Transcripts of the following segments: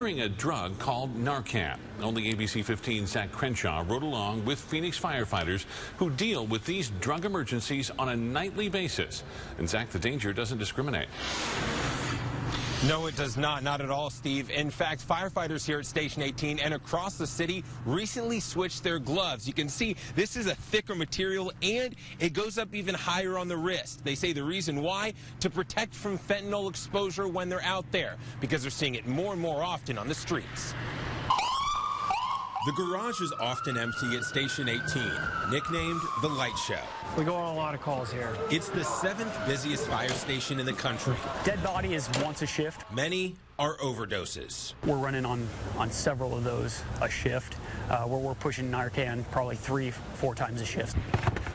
A drug called Narcan. Only ABC 15's Zach Crenshaw rode along with Phoenix firefighters who deal with these drug emergencies on a nightly basis. And Zach, the danger doesn't discriminate. No, it does not. Not at all, Steve. In fact, firefighters here at Station 18 and across the city recently switched their gloves. You can see this is a thicker material and it goes up even higher on the wrist. They say the reason why? To protect from fentanyl exposure when they're out there, because they're seeing it more and more often on the streets. The garage is often empty at Station 18, nicknamed the Light Show. We go on a lot of calls here. It's the 7th busiest fire station in the country. Dead body is once a shift. Many are overdoses. We're running on several of those a shift, where we're pushing Narcan probably 3-4 times a shift.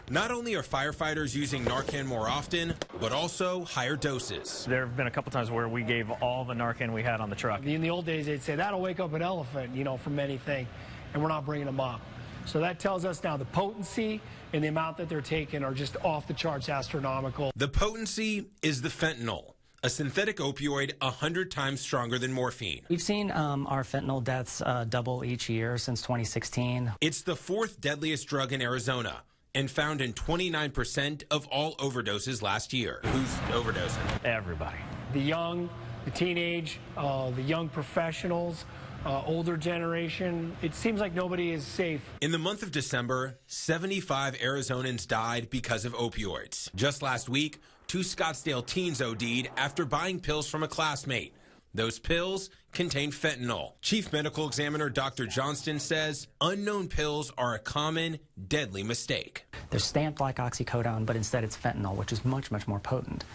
Not only are firefighters using Narcan more often, but also higher doses. There have been a couple times where we gave all the Narcan we had on the truck. In the old days, they'd say, that'll wake up an elephant, from anything, and we're not bringing them up. So that tells us now the potency and the amount that they're taking are just off the charts astronomical. The potency is the fentanyl, a synthetic opioid 100 times stronger than morphine. We've seen our fentanyl deaths double each year since 2016. It's the 4th deadliest drug in Arizona and found in 29% of all overdoses last year. Who's overdosing? Everybody. The young, the teenage, the young professionals, older generation. It seems like nobody is safe. In the month of December, 75 Arizonans died because of opioids. Just last week, 2 Scottsdale teens OD'd after buying pills from a classmate. Those pills contain fentanyl. Chief Medical Examiner Dr. Johnston says unknown pills are a common, deadly mistake. They're stamped like oxycodone, but instead it's fentanyl, which is much, much more potent.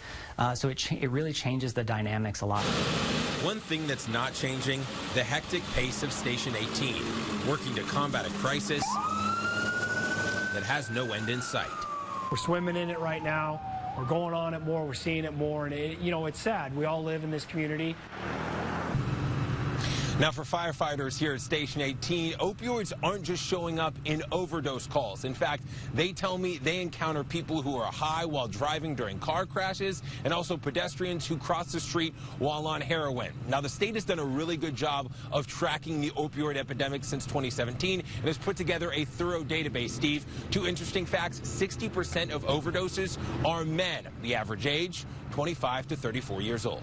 So it really changes the dynamics a lot. One thing that's not changing, the hectic pace of Station 18, working to combat a crisis that has no end in sight. We're swimming in it right now. We're going on it more. We're seeing it more. And, it's sad. We all live in this community. Now, for firefighters here at Station 18, opioids aren't just showing up in overdose calls. In fact, they tell me they encounter people who are high while driving during car crashes and also pedestrians who cross the street while on heroin. Now, the state has done a really good job of tracking the opioid epidemic since 2017 and has put together a thorough database, Steve. 2 interesting facts: 60% of overdoses are men. The average age, 25 to 34 years old.